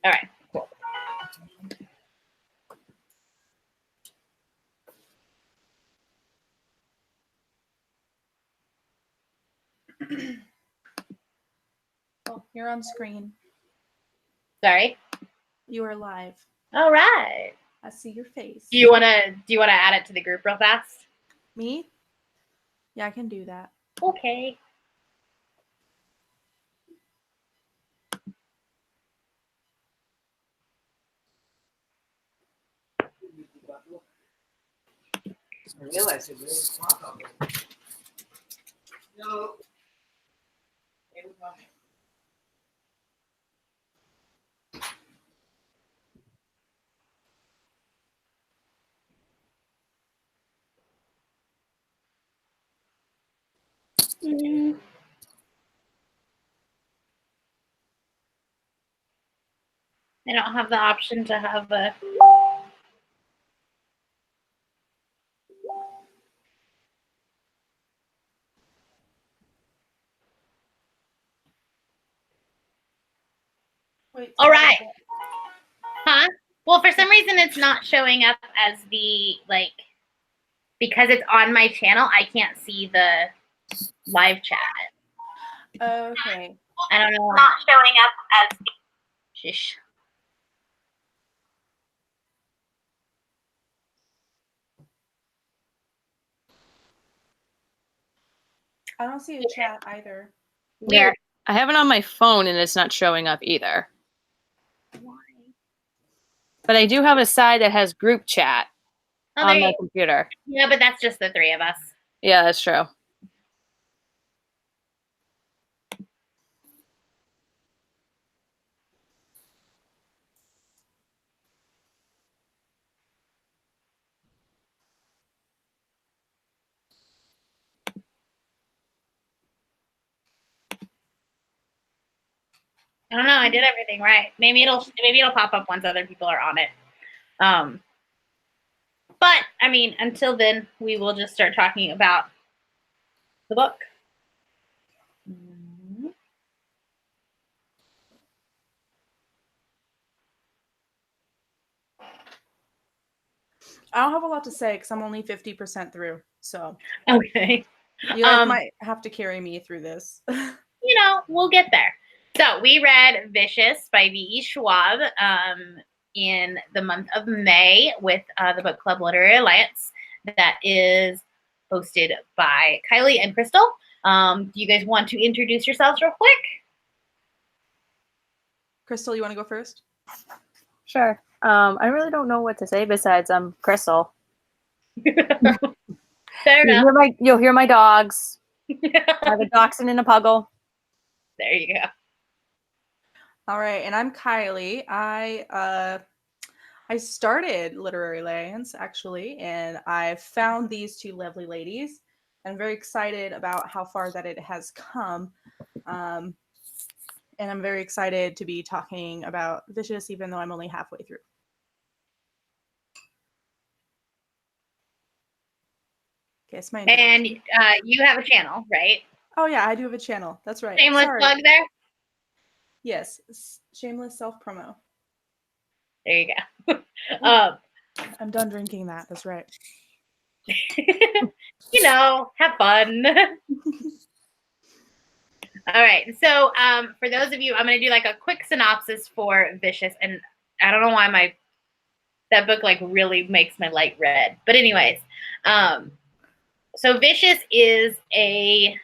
All right, cool. Oh, you're on screen. Sorry. You are live. All right. I see your face. Do you wanna add it to the group real fast? Me? Yeah, I can do that. Okay. I realized it was clock on there. No. It was on there. I don't have the option to have a. Wait. All right. Huh? Well, for some reason, it's not showing up as the, like, because it's on my channel, I can't see the live chat. Okay. I don't know. Not showing up as. Shish. I don't see a chat either. Weird. I have it on my phone and it's not showing up either. Why? But I do have a side that has group chat Oh, on my computer. Yeah, but that's just the three of us. Yeah, that's true. I don't know. I did everything right. Maybe it'll pop up once other people are on it. But I mean, until then, we will just start talking about the book. I don't have a lot to say because I'm only 50% through. So Okay. you guys might have to carry me through this. You know, we'll get there. So we read Vicious by V.E. Schwab in the month of May with the Book Club Literary Alliance that is hosted by Kylie and Crystal. Do you guys want to introduce yourselves real quick? Crystal, you want to go first? Sure. I really don't know what to say besides I'm Crystal. Fair enough. You'll hear my dogs. I have a dachshund and a puggle. There you go. All right, and I'm Kylie. I started Literary Alliance actually, and I found these two lovely ladies. I'm very excited about how far that it has come. And I'm very excited to be talking about Vicious, even though I'm only halfway through. Okay, it's my And you have a channel, right? Oh yeah, I do have a channel. That's right. Shameless plug there. Yes, shameless self promo. There you go. I'm done drinking that. That's right. You know, have fun. All right. So for those of you, I'm going to do like a quick synopsis for Vicious. And I don't know why that book like really makes my light red. But anyways, so Vicious is I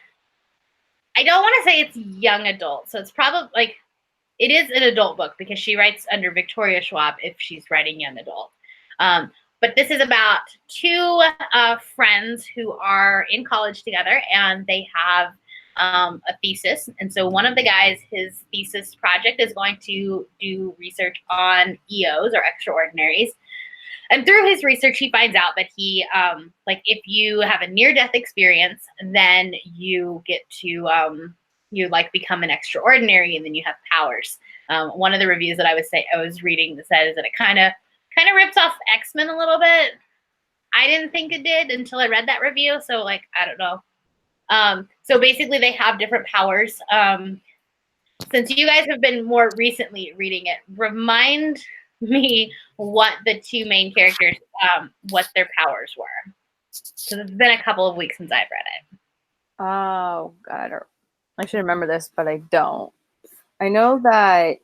don't want to say it's young adult. So it's probably like, it is an adult book because she writes under Victoria Schwab if she's writing young adult. But this is about two friends who are in college together and they have a thesis. And so one of the guys, his thesis project is going to do research on EOs or extraordinaries. And through his research, he finds out that he, like if you have a near-death experience, then you get to, you like become an extraordinary and then you have powers. One of the reviews that I was reading that says that it kind of rips off X-Men a little bit. I didn't think it did until I read that review. So like, I don't know. So basically they have different powers. since you guys have been more recently reading it, remind me what the two main characters, what their powers were. Because it's been a couple of weeks since I've read it. Oh God, I should remember this, but I don't. I know that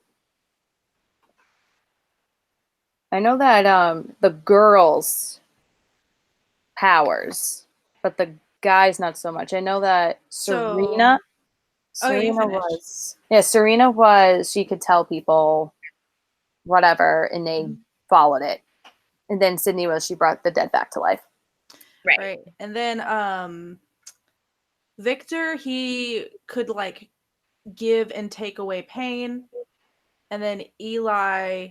the girls powers, but the guys not so much. I know that Serena she could tell people whatever and they followed it. And then Sydney she brought the dead back to life. Right. And then Victor, he could like give and take away pain. And then Eli,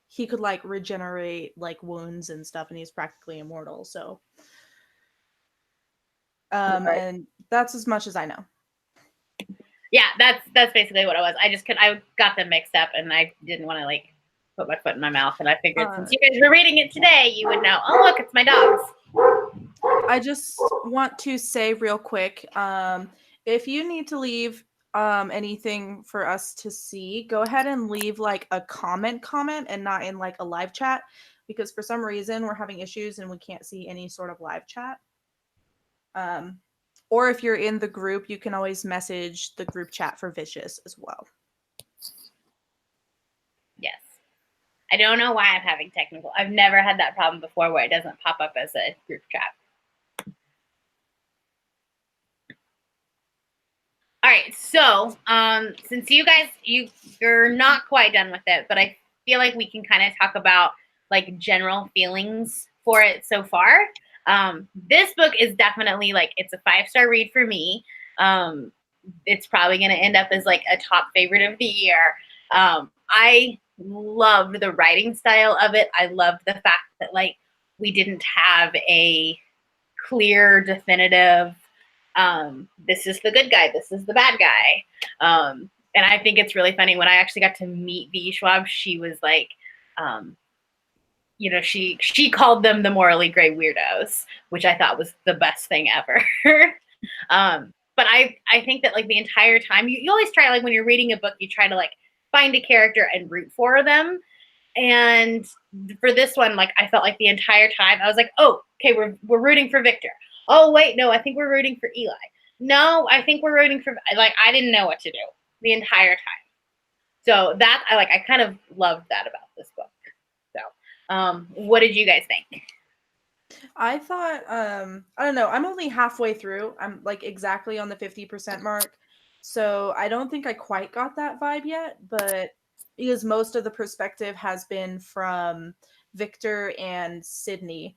he could like regenerate like wounds and stuff, and he's practically immortal. So and that's as much as I know. Yeah, that's basically what it was. I got them mixed up and I didn't want to like put my foot in my mouth, and I figured since you guys were reading it today, you would know. Oh look, it's my dogs. I just want to say real quick, if you need to leave anything for us to see, go ahead and leave like a comment and not in like a live chat, because for some reason we're having issues and we can't see any sort of live chat. Or if you're in the group, you can always message the group chat for Vicious as well. Yes. I don't know why I'm having technical. I've never had that problem before where it doesn't pop up as a group chat. All right, so since you guys you're not quite done with it, but I feel like we can kind of talk about like general feelings for it so far. This book is definitely like it's a 5-star read for me. It's probably going to end up as like a top favorite of the year. I loved the writing style of it. I loved the fact that like we didn't have a clear, definitive this is the good guy, this is the bad guy. And I think it's really funny when I actually got to meet V. Schwab, she was like, she called them the morally gray weirdos, which I thought was the best thing ever. But I think that like the entire time, you always try, like when you're reading a book, you try to like find a character and root for them. And for this one, like I felt like the entire time I was like, oh, okay, we're rooting for Victor. Oh, wait, no, I think we're rooting for Eli. No, I think we're rooting for, like, I didn't know what to do the entire time. So that, I kind of loved that about this book. So, what did you guys think? I thought, I don't know, I'm only halfway through. I'm like exactly on the 50% mark. So I don't think I quite got that vibe yet, but because most of the perspective has been from Victor and Sydney.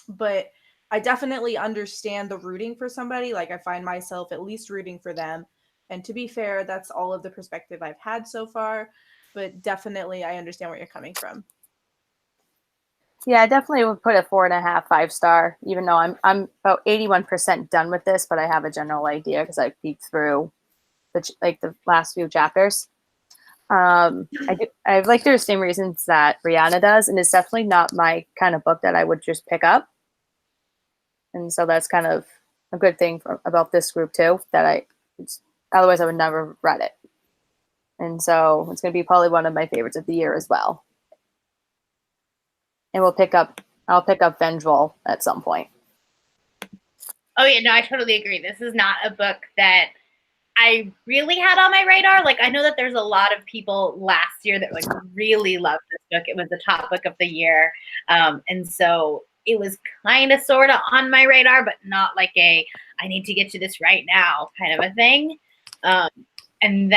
But I definitely understand the rooting for somebody. Like I find myself at least rooting for them. And to be fair, that's all of the perspective I've had so far. But definitely I understand where you're coming from. Yeah, I definitely would put a 4.5, 5-star, even though I'm about 81% done with this, but I have a general idea because I peeked through the last few chapters. I like the same reasons that Brianna does, and it's definitely not my kind of book that I would just pick up. And so that's kind of a good thing about this group too, that otherwise I would never read it. And so it's going to be probably one of my favorites of the year as well. And I'll pick up Vengeful at some point. Oh yeah, no, I totally agree. This is not a book that I really had on my radar. Like I know that there's a lot of people last year that like really loved this book. It was the top book of the year. And so it was kind of sort of on my radar, but not like I need to get to this right now kind of a thing. And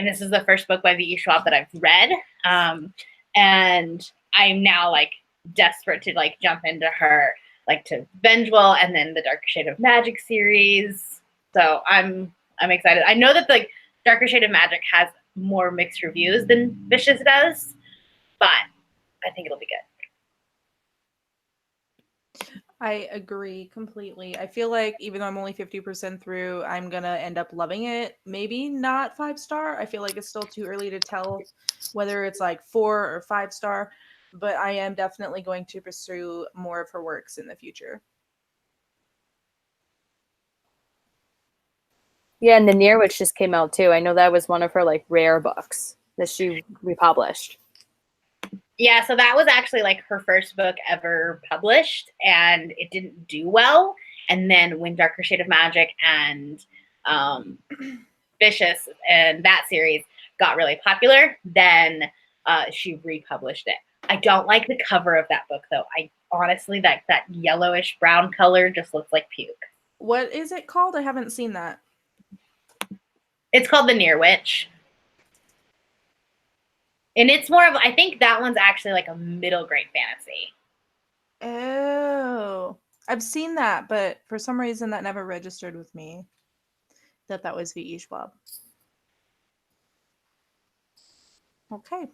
this is the first book by V.E. Schwab that I've read. And I'm now like desperate to like jump into her, like to Vengeful and then the Darker Shade of Magic series. So I'm excited. I know that the Darker Shade of Magic has more mixed reviews than Vicious does, but I think it'll be good. I agree completely. I feel like even though I'm only 50% through, I'm going to end up loving it. Maybe not 5-star. I feel like it's still too early to tell whether it's like 4 or 5-star, but I am definitely going to pursue more of her works in the future. Yeah, and the Near Witch just came out too. I know that was one of her like rare books that she republished. Yeah, so that was actually like her first book ever published, and it didn't do well. And then when Darker Shade of Magic and Vicious and that series got really popular, then she republished it. I don't like the cover of that book though. I honestly, that yellowish brown color just looks like puke. What is it called? I haven't seen that. It's called The Near Witch. And it's more of, I think that one's actually like a middle grade fantasy. Oh, I've seen that, but for some reason that never registered with me that was V.E. Schwab. Okay.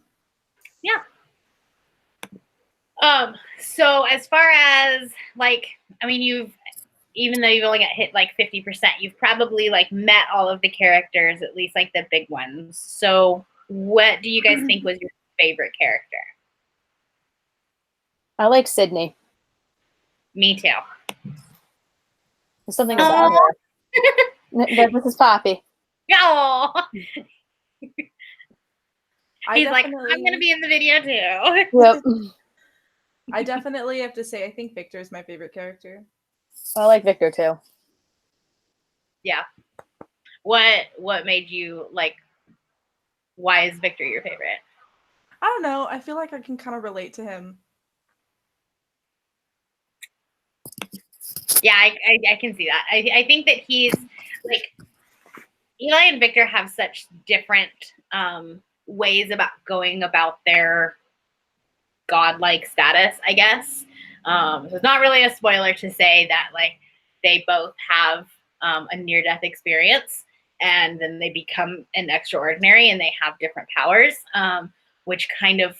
Yeah. So as far as like, I mean, even though you've only got hit like 50%, you've probably like met all of the characters, at least like the big ones. So what do you guys think was your favorite character? I like Sydney. Me too. There's something about her. This is Poppy. Oh. He's like, I'm going to be in the video too. Yep. I definitely have to say, I think Victor is my favorite character. I like Victor too. Yeah. What made you like, why is Victor your favorite? I don't know. I feel like I can kind of relate to him. Yeah, I can see that. I think that he's like, Eli and Victor have such different ways about going about their godlike status, I guess. It's not really a spoiler to say that like they both have a near-death experience, and then they become an extraordinary, and they have different powers, which kind of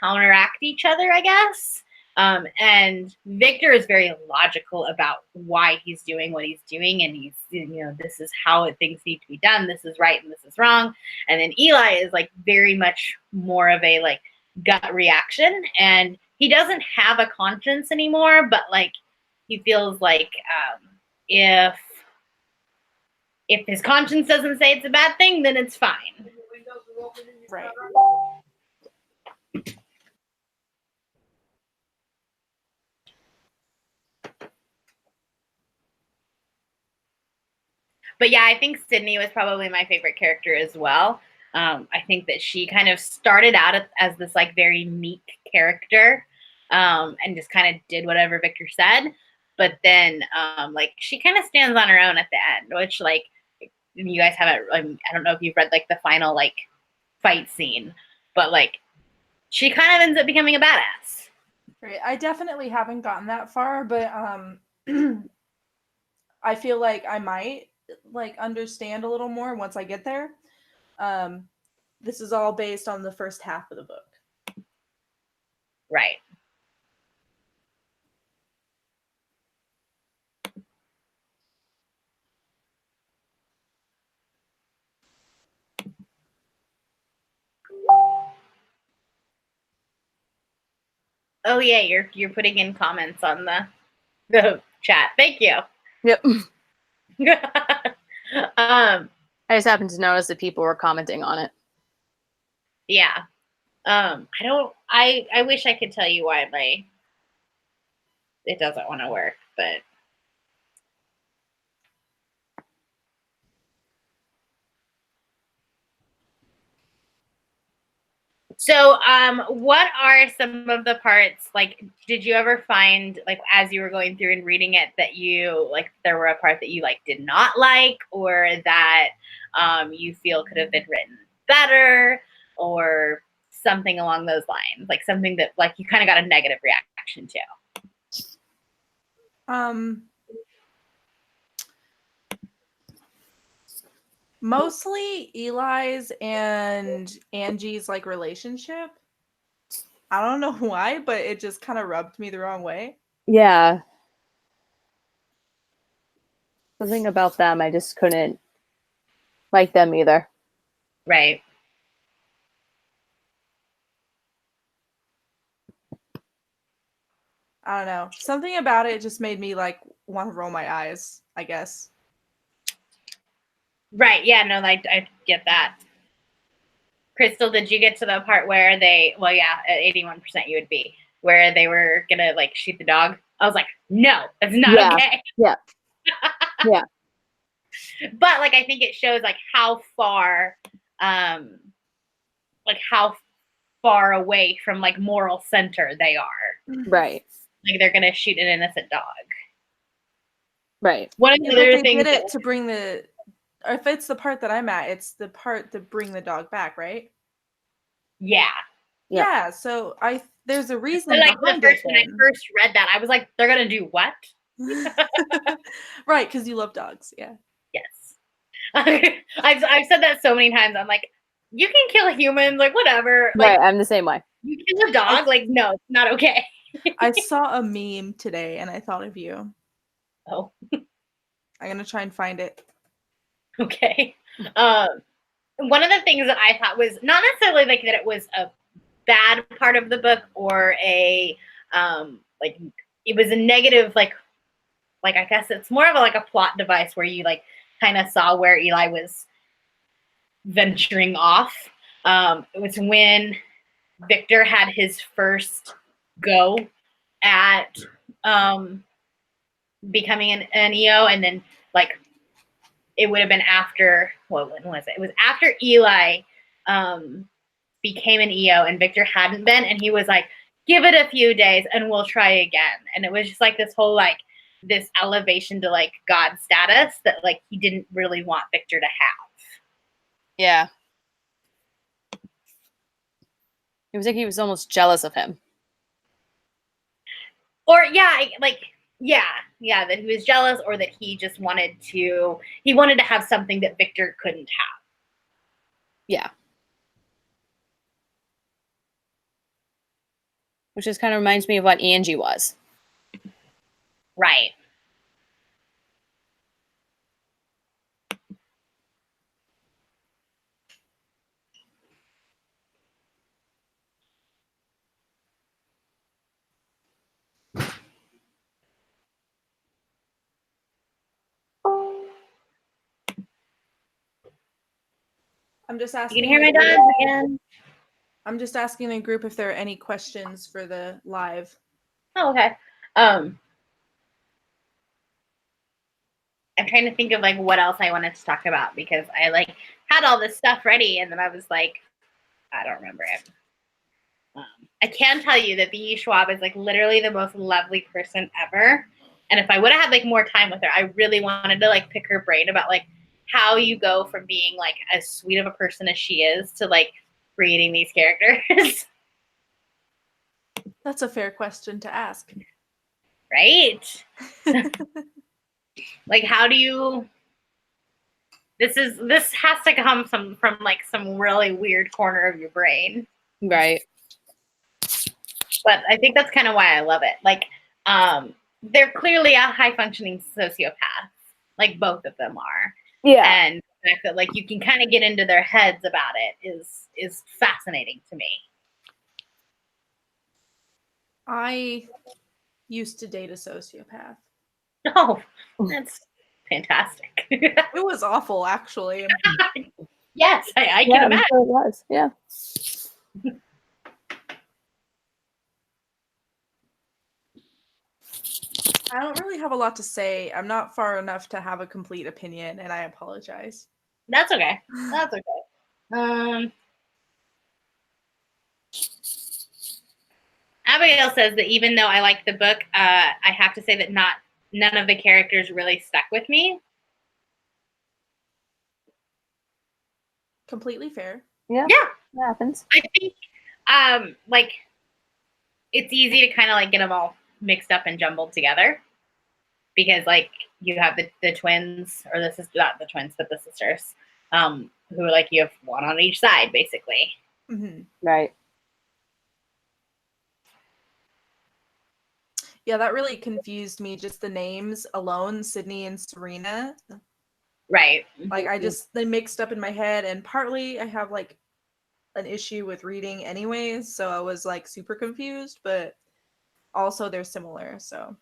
counteract each other, I guess. And Victor is very logical about why he's doing what he's doing, and he's, this is how things need to be done. This is right and this is wrong. And then Eli is like very much more of a like gut reaction, and he doesn't have a conscience anymore, but like he feels like if his conscience doesn't say it's a bad thing, then it's fine. Right. But yeah, I think Sydney was probably my favorite character as well. I think that she kind of started out as this like very meek character, and just kind of did whatever Victor said. But then like she kind of stands on her own at the end, which like you guys haven't. I don't know if you've read like the final like fight scene, but like she kind of ends up becoming a badass. Right. I definitely haven't gotten that far, but I feel like I might like understand a little more once I get there. This is all based on the first half of the book. Right. Oh yeah, you're putting in comments on the chat. Thank you. Yep. I just happened to notice that people were commenting on it. Yeah. I wish I could tell you why it doesn't want to work, but so what are some of the parts, like, did you ever find, like, as you were going through and reading it, that you like there were a part that you like did not like, or that you feel could have been written better, or something along those lines, like something that like you kind of got a negative reaction to? Mostly Eli's and Angie's like relationship. I don't know why, but it just kind of rubbed me the wrong way. Yeah. Something about them, I just couldn't like them either. Right. I don't know. Something about it just made me like want to roll my eyes, I guess. Right. Yeah. No, I get that. Crystal, did you get to the part where they? Well, yeah, at 81% you would be where they were gonna like shoot the dog. I was like, no, that's not Yeah. okay. Yeah. Yeah. But like, I think it shows like how far, like how far away from like moral center they are. Right. Like they're gonna shoot an innocent dog. Right. One of the Yeah, but other they things did that it to bring the. Or if it's the part that I'm at, it's the part to bring the dog back, right? yeah. Yep. Yeah. So there's a reason But like behind the first it. when I then. first read that, I was like, they're gonna do what? Right, because you love dogs. Yeah. Yes. I've said that so many times. I'm like, you can kill humans, like whatever. Like Right. I'm the same way. you kill a dog, like no, it's not okay. I saw a meme today and I thought of you. Oh, I'm gonna try and find it. okay. One of the things that I thought was not necessarily like that it was a bad part of the book or a like it was a negative like I guess it's more of a, like a plot device where you like kind of saw where Eli was venturing off. It was when Victor had his first go at becoming an EO, and then like it would have been after when was it? It was after Eli became an EO and Victor hadn't been, and he was like, give it a few days and we'll try again. And it was just like this whole like this elevation to like God status that like he didn't really want Victor to have. Yeah. It was like he was almost jealous of him. Or yeah, that he was jealous, or that he just wanted to have something that Victor couldn't have. Yeah. Which just kind of reminds me of what Angie was. Right. I'm just You asking. can hear my the group- dogs again. I'm just asking the group if there are any questions for the live. Oh, okay. I'm trying to think of like what else I wanted to talk about because I like had all this stuff ready and then I was like, I don't remember it. I can tell you that the Schwab is like literally the most lovely person ever. And if I would have had like more time with her, I really wanted to like pick her brain about like how you go from being like as sweet of a person as she is to like creating these characters. That's a fair question to ask. Right? Like how do you this has to come from like some really weird corner of your brain. Right. But I think that's kind of why I love it. Like they're clearly a high functioning sociopath. Like both of them are. Yeah. And the fact that like you can kind of get into their heads about it is fascinating to me. I used to date a sociopath. Oh, that's fantastic. It was awful, actually. Yes, I can Yeah, imagine. I'm sure it was. Yeah. I don't really have a lot to say. I'm not far enough to have a complete opinion, and I apologize. That's okay. That's okay. Abigail says that even though I like the book, I have to say that none of the characters really stuck with me. Completely fair. Yeah. Yeah, That happens. I think like it's easy to kind of like get them all mixed up and jumbled together because like you have the twins, or this is not the twins but the sisters, who are like you have one on each side basically. Mm-hmm. Right. Yeah, that really confused me. Just the names alone, Sydney and Serena. Right. Like they mixed up in my head, and partly I have like an issue with reading anyways, so I was like super confused, but also they're similar, so.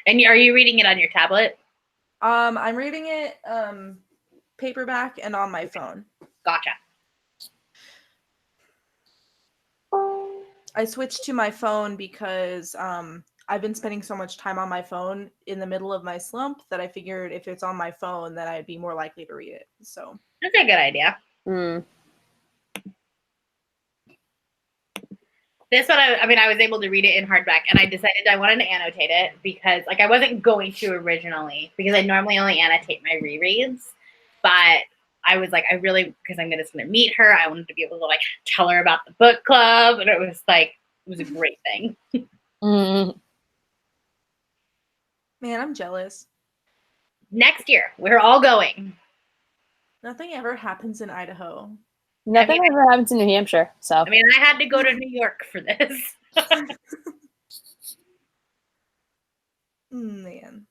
And are you reading it on your tablet? I'm reading it paperback and on my phone. Gotcha. I switched to my phone because I've been spending so much time on my phone in the middle of my slump that I figured if it's on my phone, then I'd be more likely to read it. So That's a good idea. Mm. This one, I mean, I was able to read it in hardback, and I decided I wanted to annotate it because, like, I wasn't going to originally because I normally only annotate my rereads, but I was like, I really, because I'm just going to meet her, I wanted to be able to, like, tell her about the book club, and it was, like, it was a great thing. Mm. man, I'm jealous. Next year, we're all going. Nothing ever happens in Idaho. Nothing ever happens in New Hampshire. So I mean, I had to go to New York for this. Man.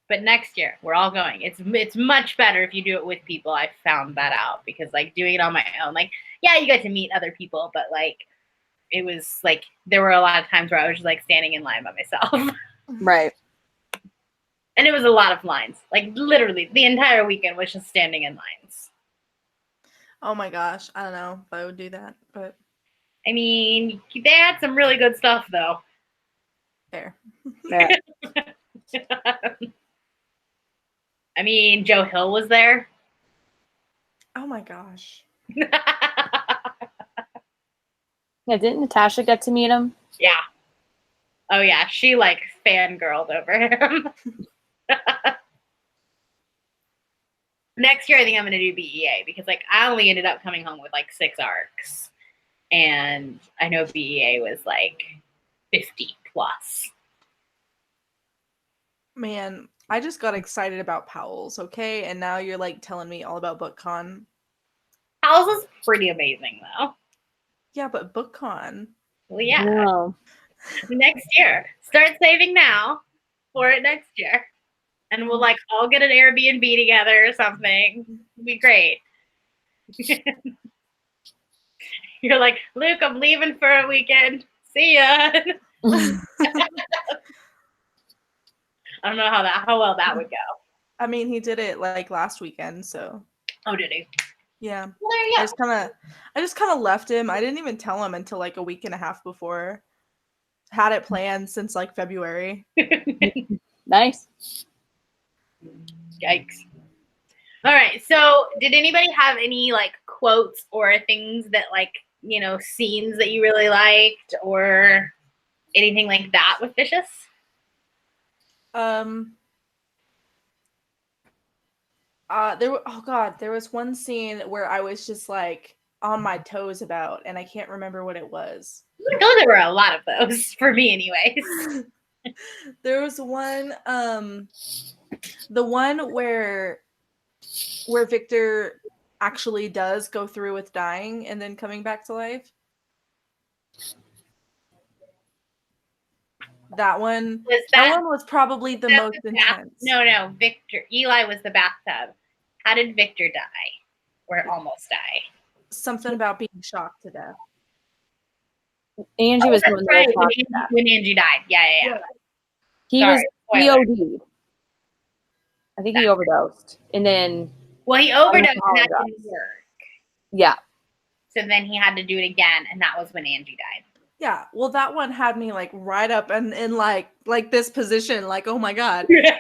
But next year, we're all going. It's much better if you do it with people. I found that out because, like, doing it on my own, like, yeah, you get to meet other people, but, like, it was, like, there were a lot of times where I was just, like, standing in line by myself. right. And it was a lot of lines. Like, literally, the entire weekend was just standing in lines. Oh my gosh. I don't know if I would do that, but I mean, they had some really good stuff, though. fair. Yeah. I mean, Joe Hill was there. Oh my gosh. Yeah, didn't Natasha get to meet him? Yeah. Oh, yeah. She, like, fangirled over him. Next year, I think I'm going to do BEA because, like, I only ended up coming home with, like, 6 arcs. And I know BEA was, like, 50 plus. Man, I just got excited about Powell's, okay? And now you're like telling me all about BookCon. House is pretty amazing, though. Yeah, but BookCon. Well, yeah. No. Next year. Start saving now for it next year. And we'll, like, all get an Airbnb together or something. It'll be great. You're like, Luke, I'm leaving for a weekend. See ya. I don't know how well that would go. I mean, he did it like last weekend, so Oh, did he? yeah. Well, there you I go. just kind of left him. I didn't even tell him until like a week and a half before. Had it planned since like February. Nice. Yikes. All right. So, did anybody have any, like, quotes or things that, like, you know, scenes that you really liked or anything like that with Vicious? There was one scene where I was just like on my toes about, and I can't remember what it was. I know there were a lot of those for me, anyways. There was one, the one where Victor actually does go through with dying and then coming back to life. That one was probably the most intense. No, Victor. Eli was the bathtub. How did Victor die? Or almost die? Something about being shocked to death. Angie was the That's one right, that was talking about. when Angie died. Yeah. He Sorry, he spoiler. OD'd. I think he overdosed. And then Well, he overdosed and that apologize. didn't work. yeah. So then he had to do it again, and that was when Angie died. Yeah, well, that one had me like right up and in like this position, like, oh my god. Yeah.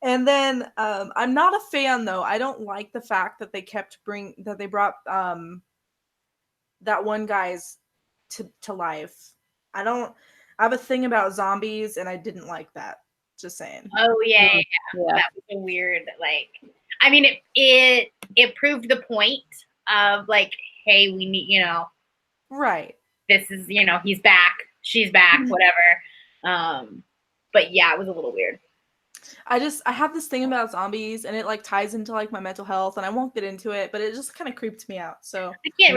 And then I'm not a fan though. I don't like the fact that they brought that one guy's to life. I have a thing about zombies, and I didn't like that. Just saying. Oh yeah. Yeah. That was a weird, like, I mean, it proved the point of, like, hey, we need, you know, Right. this is, you know, he's back, she's back, whatever. But yeah, it was a little weird. I have this thing about zombies, and it like ties into like my mental health, and I won't get into it, but it just kind of creeped me out. So I can't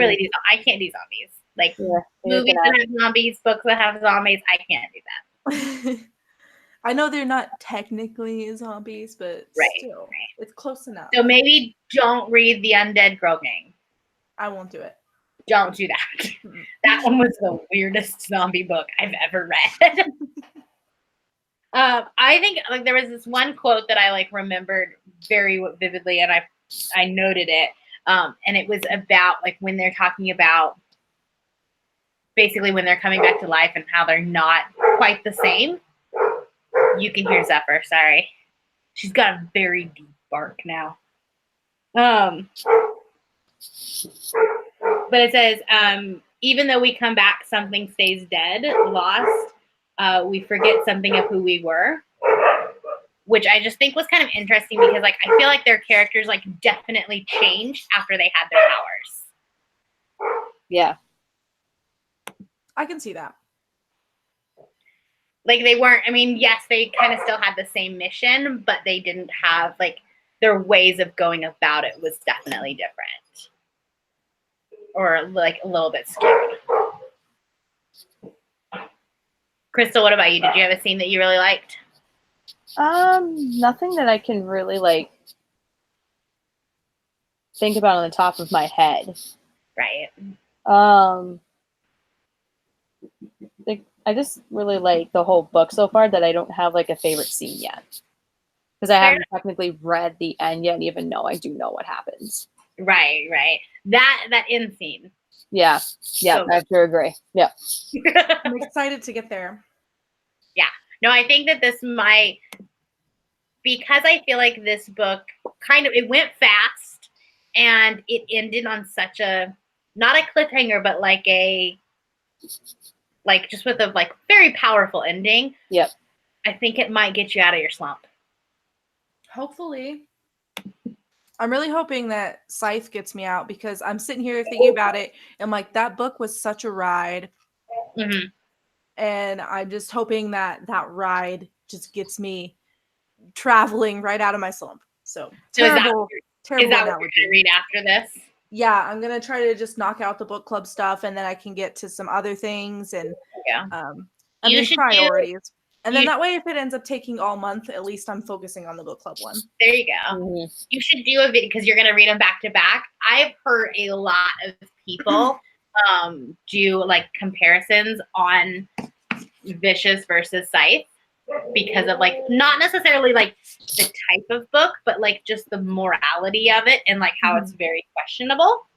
do zombies. Like, Yeah. movies that have zombies, books that have zombies, I can't do that. I know they're not technically zombies, but still, it's close enough. So maybe don't read The Undead Girl Gang. I won't do it. Don't do that. That one was the weirdest zombie book I've ever read. I think like there was this one quote that I like remembered very vividly, and I noted it. And it was about like when they're talking about basically when they're coming back to life and how they're not quite the same. You can hear Zephyr. Sorry, she's got a very deep bark now. But it says, even though we come back, something stays dead, lost. We forget something of who we were, which I just think was kind of interesting because, like, I feel like their characters, like, definitely changed after they had their powers. Yeah. I can see that. Like, they weren't, I mean, yes, they kind of still had the same mission, but they didn't have, like, their ways of going about it was definitely different. Or, like, a little bit skewed. Crystal, what about you? Did you have a scene that you really liked? Nothing that I can really like think about on the top of my head. Right. Like, I just really like the whole book so far that I don't have like a favorite scene yet. Because I haven't technically read the end yet, even though I do know what happens. Right, right. That end scene. Yeah. Yeah, So I have to agree. Yeah. I'm excited to get there. Yeah. No, I think that this might, because I feel like this book kind of, it went fast and it ended on such a, not a cliffhanger, but like a, like just with a like very powerful ending. Yep. I think it might get you out of your slump. Hopefully. I'm really hoping that Scythe gets me out because I'm sitting here thinking about it and like that book was such a ride. Mm-hmm. And I'm just hoping that that ride just gets me traveling right out of my slump. So terrible, terrible. Is that what you're going to read after this? Yeah, I'm going to try to just knock out the book club stuff and then I can get to some other things and yeah. I mean priorities. And then that way, if it ends up taking all month, at least I'm focusing on the book club one. There you go. Mm-hmm. You should do a video because you're going to read them back to back. I've heard a lot of people do like comparisons on Vicious versus Scythe because of like not necessarily like the type of book, but like just the morality of it and like how it's very questionable.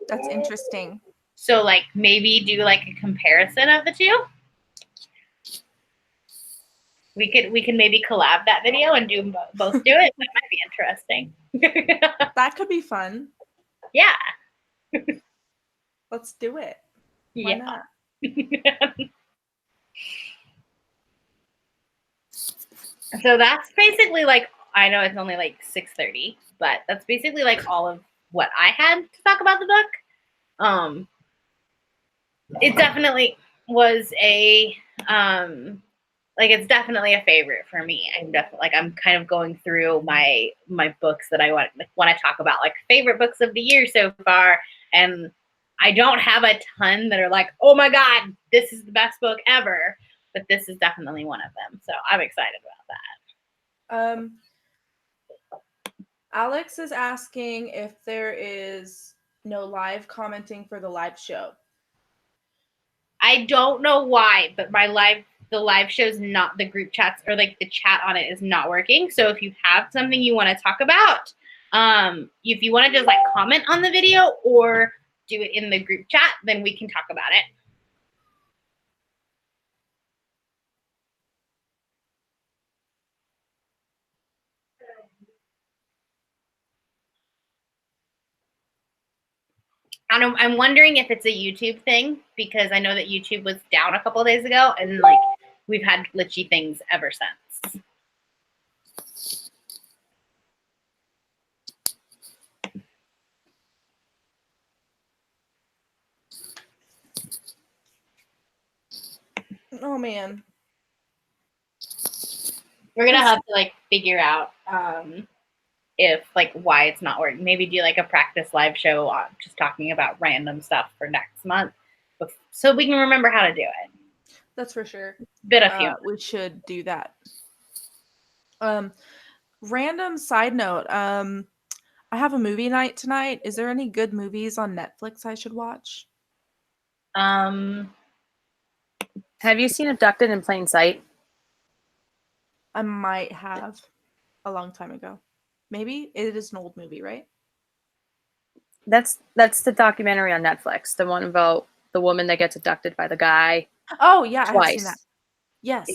That's interesting. So like maybe do like a comparison of the two. We can maybe collab that video and do both do it. That might be interesting. That could be fun. Yeah. Let's do it. Why not? So that's basically like, I know it's only like 6:30, but that's basically like all of what I had to talk about the book. It definitely was a like it's definitely a favorite for me. I'm kind of going through my books that I want to talk about, like favorite books of the year so far, and I don't have a ton that are like, oh my god, this is the best book ever, but this is definitely one of them. So I'm excited about that. Alex is asking if there is no live commenting for the live show. I don't know why, but the live show's not, the group chats or like the chat on it is not working. So if you have something you want to talk about, if you want to just like comment on the video or do it in the group chat, then we can talk about it. I'm wondering if it's a YouTube thing because I know that YouTube was down a couple of days ago and like we've had glitchy things ever since. Oh man. We're gonna have to like figure out if like why it's not working. Maybe do like a practice live show on just talking about random stuff for next month, so we can remember how to do it. That's for sure. We should do that. Random side note. I have a movie night tonight. Is there any good movies on Netflix I should watch? Have you seen Abducted in Plain Sight? I might have a long time ago. Maybe it is an old movie, right? That's the documentary on Netflix. The one about the woman that gets abducted by the guy Oh yeah, I have seen that. twice. Yes,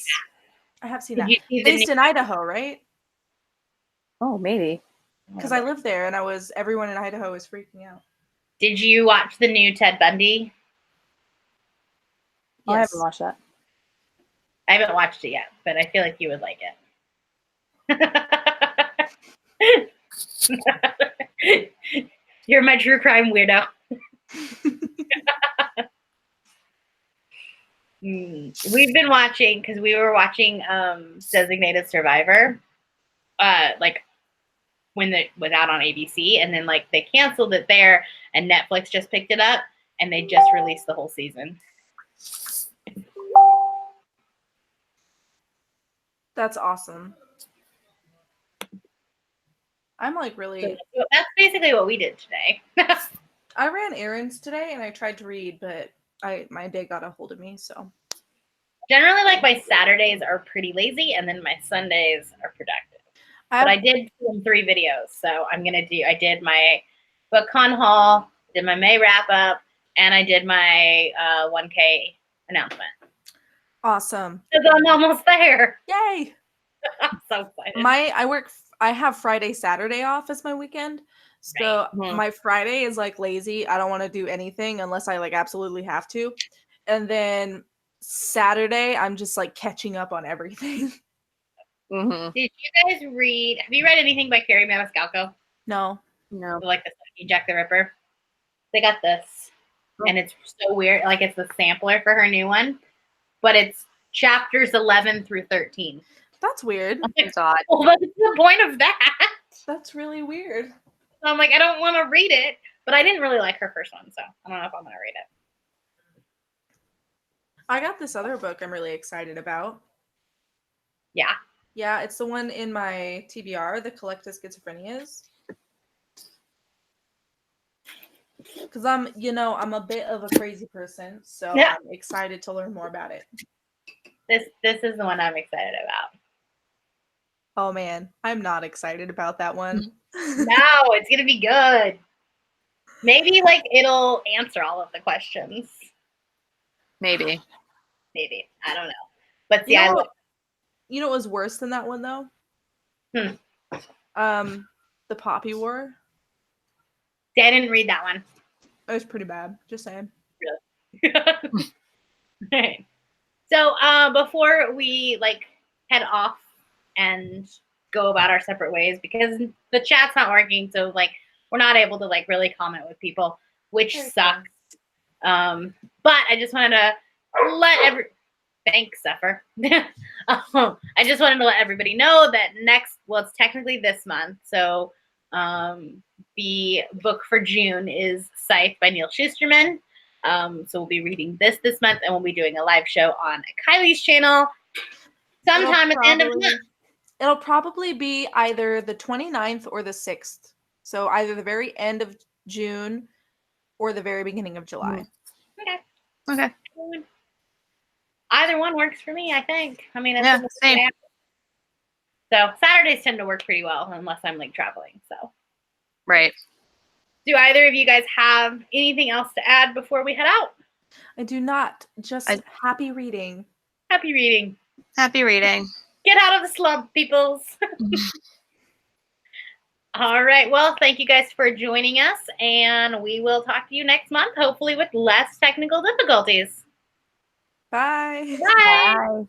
I have seen Did that. you see the Based new- in Idaho, right? Oh, maybe. Because I lived there, and everyone in Idaho was freaking out. Did you watch the new Ted Bundy? Oh, I Yes. haven't watched that. I haven't watched it yet, but I feel like you would like it. You're my true crime weirdo. We've been watching, because we were watching Designated Survivor, like when it was out on ABC, and then like they canceled it there, and Netflix just picked it up, and they just released the whole season. That's awesome. I'm like really. So that's basically what we did today. I ran errands today, and I tried to read, but my day got a hold of me. So Generally, like my Saturdays are pretty lazy, and then my Sundays are productive. But I did film 3 videos, so I did my BookCon haul, did my May wrap up, and I did my 1K announcement. awesome. Because I'm almost there. Yay! I'm so excited. I have Friday, Saturday off as my weekend. So Right. my Friday is like lazy. I don't want to do anything unless I like absolutely have to. And then Saturday, I'm just like catching up on everything. Mm-hmm. Did you guys read? Have you read anything by Carrie Maniscalco? No. No. Like the Smoking Jack the Ripper? They got this, and it's so weird. Like it's the sampler for her new one, but it's chapters 11 through 13. That's weird. It's odd. Well, what's the point of that? That's really weird. So I'm like, I don't want to read it, but I didn't really like her first one, so I don't know if I'm gonna read it. I got this other book I'm really excited about. Yeah. Yeah, it's the one in my TBR, The Collective Schizophrenias. Because I'm a bit of a crazy person, so Yeah. I'm excited to learn more about it. This is the one I'm excited about. Oh man, I'm not excited about that one. No, it's gonna be good. Maybe like it'll answer all of the questions. Maybe. Maybe. I don't know. But see, You know what was worse than that one though? The Poppy War. See, I didn't read that one. It was pretty bad. Just saying. Right. So before we like head off and go about our separate ways, because the chat's not working, so like we're not able to like really comment with people, which sucks. But I just wanted to let thanks, Zephyr. I just wanted to let everybody know that it's technically this month. So the book for June is Scythe by Neil Shusterman. So we'll be reading this month, and we'll be doing a live show on Kylie's channel sometime at the end of the month. It'll probably be either the 29th or the 6th. So either the very end of June or the very beginning of July. Okay. Either one works for me, I think. I mean, Yeah, same. So Saturdays tend to work pretty well unless I'm like traveling. So Right. do either of you guys have anything else to add before we head out? I do not. Just happy reading. Happy reading. Happy reading. Get out of the slump, peoples. All right. Well, thank you guys for joining us, and we will talk to you next month, hopefully with less technical difficulties. Bye. Bye. Bye.